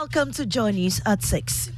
Welcome to JoyNews at 6.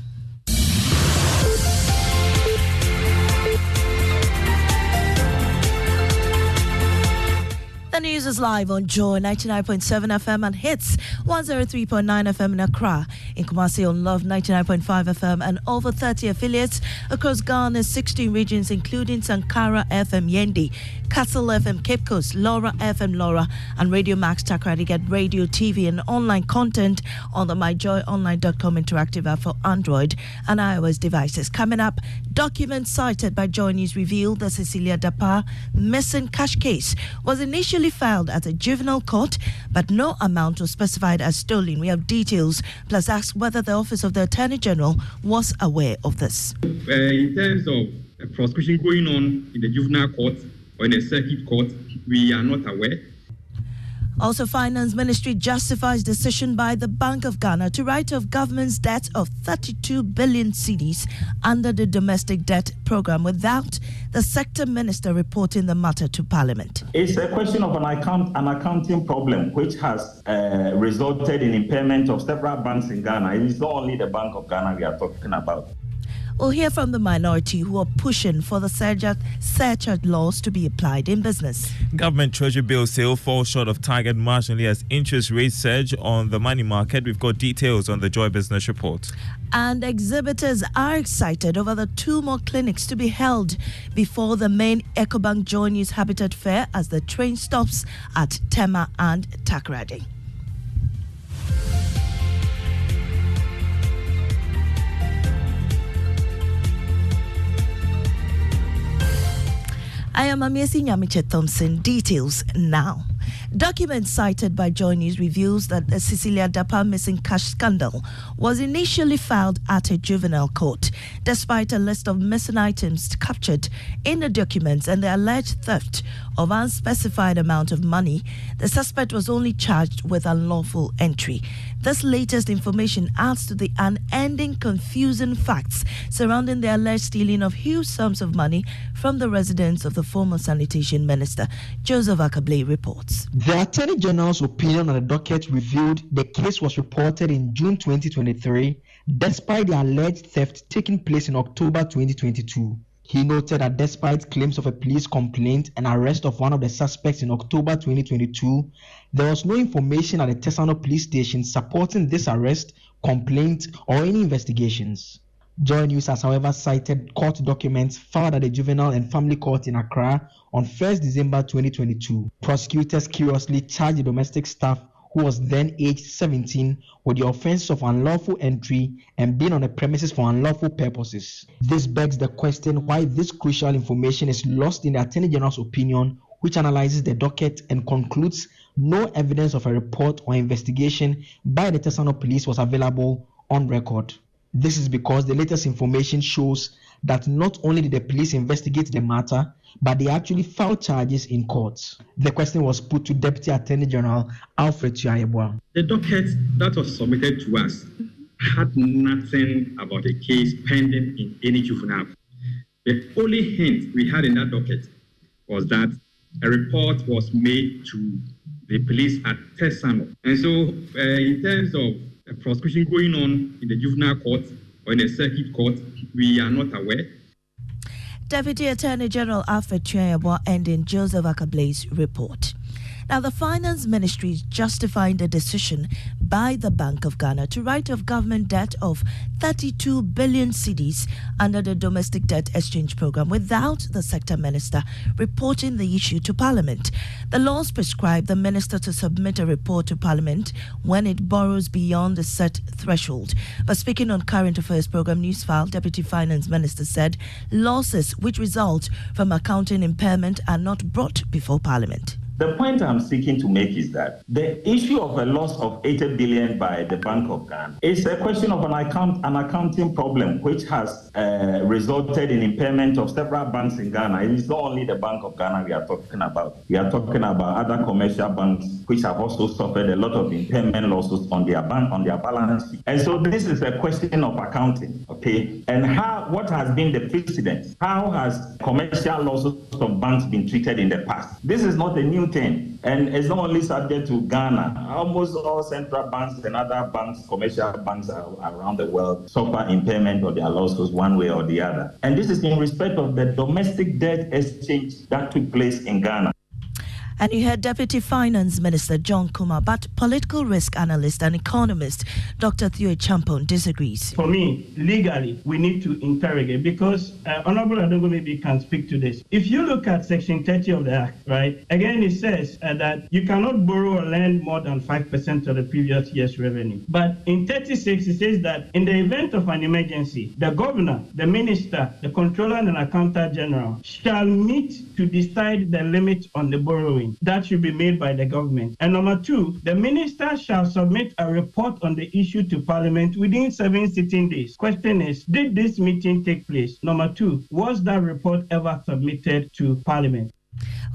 The news is live on Joy 99.7 FM and Hits 103.9 FM in Accra, in Kumasi on Love 99.5 FM and over 30 affiliates across Ghana's 16 regions, including Sankara FM Yendi, Castle FM Cape Coast, Laura FM Laura, and Radio Max Takrady. Get radio, TV, and online content on the myjoyonline.com interactive app for Android and iOS devices. Coming up, documents cited by JoyNews reveal the Cecilia Dapaah missing cash case was initially filed at a juvenile court, but no amount was specified as stolen. We have details, plus ask whether the Office of the Attorney General was aware of this. In terms of prosecution going on in the juvenile court or in the circuit court, we are not aware. Also, Finance Ministry justifies decision by the Bank of Ghana to write off government's debt of 32 billion cedis under the domestic debt program without the sector minister reporting the matter to Parliament. It's a question of an accounting problem which has resulted in impairment of several banks in Ghana. It is not only the Bank of Ghana we are talking about. We'll hear from the minority who are pushing for the surcharge laws to be applied in business. Government Treasury bill sale falls short of target marginally as interest rates surge on the money market. We've got details on the Joy Business Report. And exhibitors are excited over the 2 more clinics to be held before the main EcoBank JoyNews Habitat Fair as the train stops at Tema and Takrady. I am Amiesi Nyamiche Thompson. Details now. Documents cited by JoyNews reveals that the Cecilia Dapaah missing cash scandal was initially filed at a juvenile court. Despite a list of missing items captured in the documents and the alleged theft of unspecified amount of money, the suspect was only charged with unlawful entry. This latest information adds to the unending confusing facts surrounding the alleged stealing of huge sums of money from the residence of the former sanitation minister. Joseph Akabley reports. The Attorney General's opinion on the docket revealed the case was reported in June 2023, despite the alleged theft taking place in October 2022. He noted that despite claims of a police complaint and arrest of one of the suspects in October 2022, there was no information at the Tesano police station supporting this arrest, complaint, or any investigations. JoyNews has, however, cited court documents filed at the Juvenile and Family Court in Accra on 1st December 2022. Prosecutors curiously charged the domestic staff, who was then aged 17, with the offense of unlawful entry and being on the premises for unlawful purposes. This begs the question why this crucial information is lost in the Attorney General's opinion, which analyzes the docket and concludes no evidence of a report or investigation by the Tesano police was available on record. This is because the latest information shows that not only did the police investigate the matter, but they actually filed charges in courts. The question was put to Deputy Attorney General Alfred Tuayeboah. The docket that was submitted to us had nothing about a case pending in any juvenile. The only hint we had in that docket was that a report was made to the police at Tesano. And so in terms of prosecution going on in the juvenile court or in the circuit court, we are not aware. Deputy Attorney General Alfred Tuayeboah ending Joseph Akabley's report. Now, the Finance Ministry is justifying the decision by the Bank of Ghana to write off government debt of 32 billion cedis under the domestic debt exchange program without the sector minister reporting the issue to Parliament. The laws prescribe the minister to submit a report to Parliament when it borrows beyond the set threshold. But speaking on Current Affairs Program Newsfile, Deputy Finance Minister said losses which result from accounting impairment are not brought before Parliament. The point I'm seeking to make is that the issue of a loss of 80 billion by the Bank of Ghana is a question of an accounting problem which has resulted in impairment of several banks in Ghana. It is not only the Bank of Ghana we are talking about. We are talking about other commercial banks which have also suffered a lot of impairment losses on their balance sheet. And so this is a question of accounting, okay? And what has been the precedent? How has commercial losses of banks been treated in the past? This is not a new new thing. And it's not only subject to Ghana. Almost all central banks and other banks, commercial banks around the world, suffer impairment of their losses one way or the other. And this is in respect of the domestic debt exchange that took place in Ghana. And you heard Deputy Finance Minister John Kumar, but political risk analyst and economist Dr. Theo Champon disagrees. For me, legally, we need to interrogate because Honorable Adongo maybe can speak to this. If you look at Section 30 of the Act, right, again it says that you cannot borrow or lend more than 5% of the previous year's revenue. But in 36, it says that in the event of an emergency, the governor, the minister, the controller and accountant general shall meet to decide the limit on the borrowing. That should be made by the government. And number 2, the minister shall submit a report on the issue to Parliament within 7 sitting days. Question is, did this meeting take place? Number 2, was that report ever submitted to Parliament?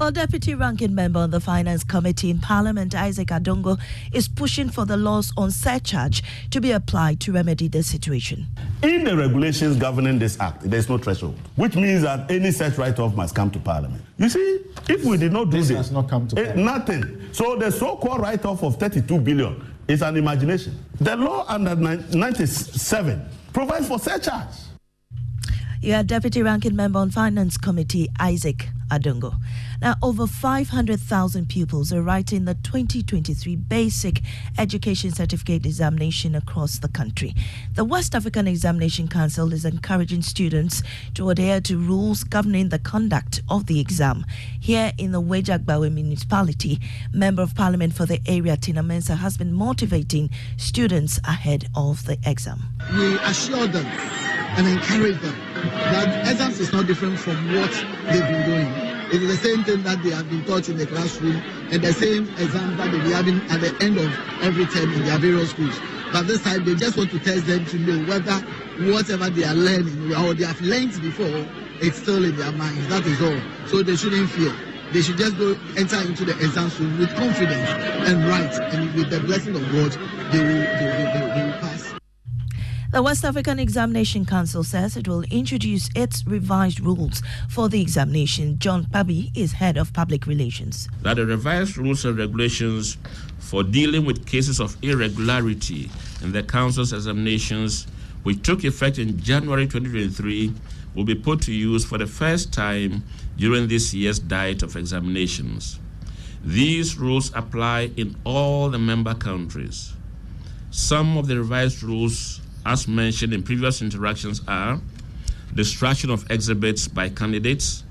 Well, Deputy Ranking Member on the Finance Committee in Parliament, Isaac Adongo, is pushing for the laws on surcharge to be applied to remedy the situation. In the regulations governing this act, there is no threshold, which means that any such write-off must come to Parliament. You see, if we did not do this, has not come to Parliament. Nothing. So the so-called write-off of 32 billion is an imagination. The law under 97 provides for surcharge. You are Deputy Ranking Member on Finance Committee, Isaac Adongo. Now, over 500,000 pupils are writing the 2023 Basic Education Certificate Examination across the country. The West African Examination Council is encouraging students to adhere to rules governing the conduct of the exam. Here in the Wejagbawe municipality, Member of Parliament for the area, Tina Mensah, has been motivating students ahead of the exam. We assure them and encourage them that exams is not different from what they've been doing. It is the same thing that they have been taught in the classroom and the same exam that they'll be having at the end of every term in their various schools. But this time they just want to test them to know whether whatever they are learning or they have learned before, it's still in their minds. That is all. So they shouldn't fear. They should just go enter into the exams with confidence and write, and with the blessing of God, they will pass. The West African Examination Council says it will introduce its revised rules for the examination. John Pabi is head of public relations. That the revised rules and regulations for dealing with cases of irregularity in the council's examinations, which took effect in January 2023, will be put to use for the first time during this year's diet of examinations. These rules apply in all the member countries. Some of the revised rules, as mentioned in previous interactions, are destruction of exhibits by candidates,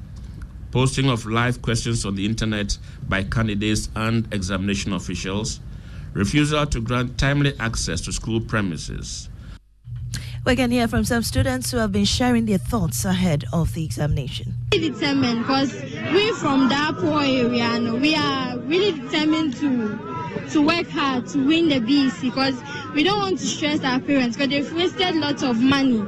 posting of live questions on the internet by candidates and examination officials, refusal to grant timely access to school premises. We can hear from some students who have been sharing their thoughts ahead of the examination. Determined because we from that poor area and we are really determined to work hard to win the BEC because we don't want to stress our parents because they've wasted lots of money.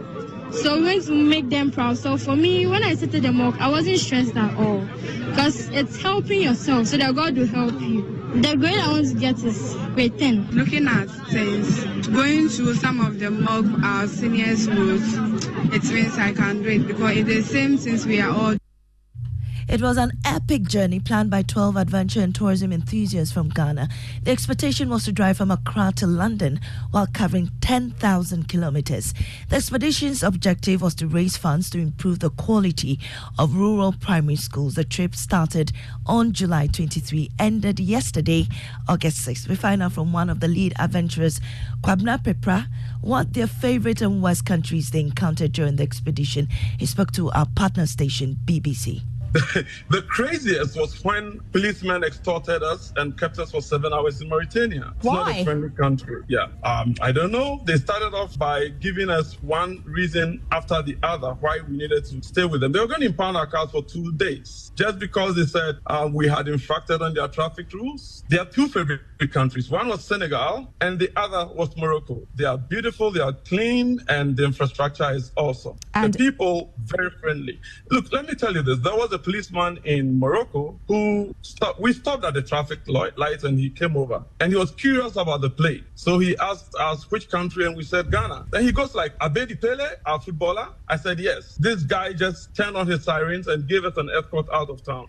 So we want to make them proud. So for me, when I started the mock, I wasn't stressed at all because it's helping yourself so that God will help you. The grade I want to get is grade 10. Looking at things, going through some of the mock our seniors wrote, it means I can do it because it's the same since we are all. It was an epic journey planned by 12 adventure and tourism enthusiasts from Ghana. The expectation was to drive from Accra to London while covering 10,000 kilometers. The expedition's objective was to raise funds to improve the quality of rural primary schools. The trip started on July 23, ended yesterday, August 6. We find out from one of the lead adventurers, Kwabna Pepra, what their favorite and worst countries they encountered during the expedition. He spoke to our partner station, BBC. The craziest was when policemen extorted us and kept us for 7 hours in Mauritania. It's not a friendly country. Yeah. I don't know. They started off by giving us one reason after the other why we needed to stay with them. They were going to impound our cars for 2 days just because they said we had infracted on their traffic rules. There are two favorite countries. One was Senegal and the other was Morocco. They are beautiful, they are clean, and the infrastructure is awesome. And the people, very friendly. Look, let me tell you this. There was a policeman in Morocco who we stopped at the traffic lights and he came over and he was curious about the play. So he asked us which country and we said Ghana. Then he goes like, Abedi Pele, our footballer? I said yes. This guy just turned on his sirens and gave us an escort out of town.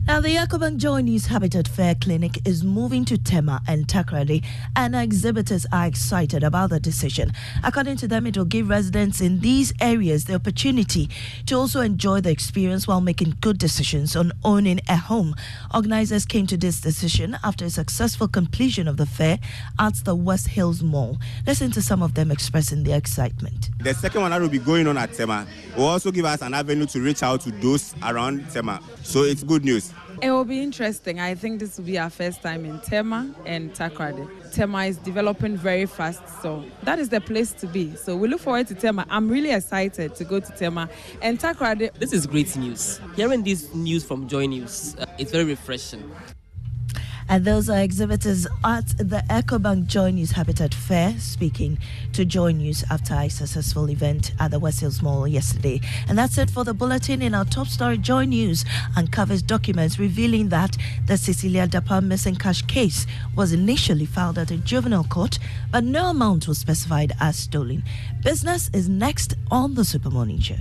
Now, the Ecobank JoyNews Habitat Fair Clinic is moving to Tema and Takoradi, and exhibitors are excited about the decision. According to them, it will give residents in these areas the opportunity to also enjoy the experience while making good decisions on owning a home. Organizers came to this decision after a successful completion of the fair at the West Hills Mall. Listen to some of them expressing their excitement. The second one that will be going on at Tema will also give us an avenue to reach out to those around Tema. So it's good news. It will be interesting. I think this will be our first time in Tema and Takoradi. Tema is developing very fast, so that is the place to be. So we look forward to Tema. I'm really excited to go to Tema and Takoradi. This is great news. Hearing this news from JoyNews, it's very refreshing. And those are exhibitors at the Ecobank JoyNews Habitat Fair speaking to JoyNews after a successful event at the West Hills Mall yesterday. And that's it for the bulletin. In our top story, JoyNews uncovers documents revealing that the Cecilia Dapaah missing cash case was initially filed at a juvenile court, but no amount was specified as stolen. Business is next on the Super Morning Show.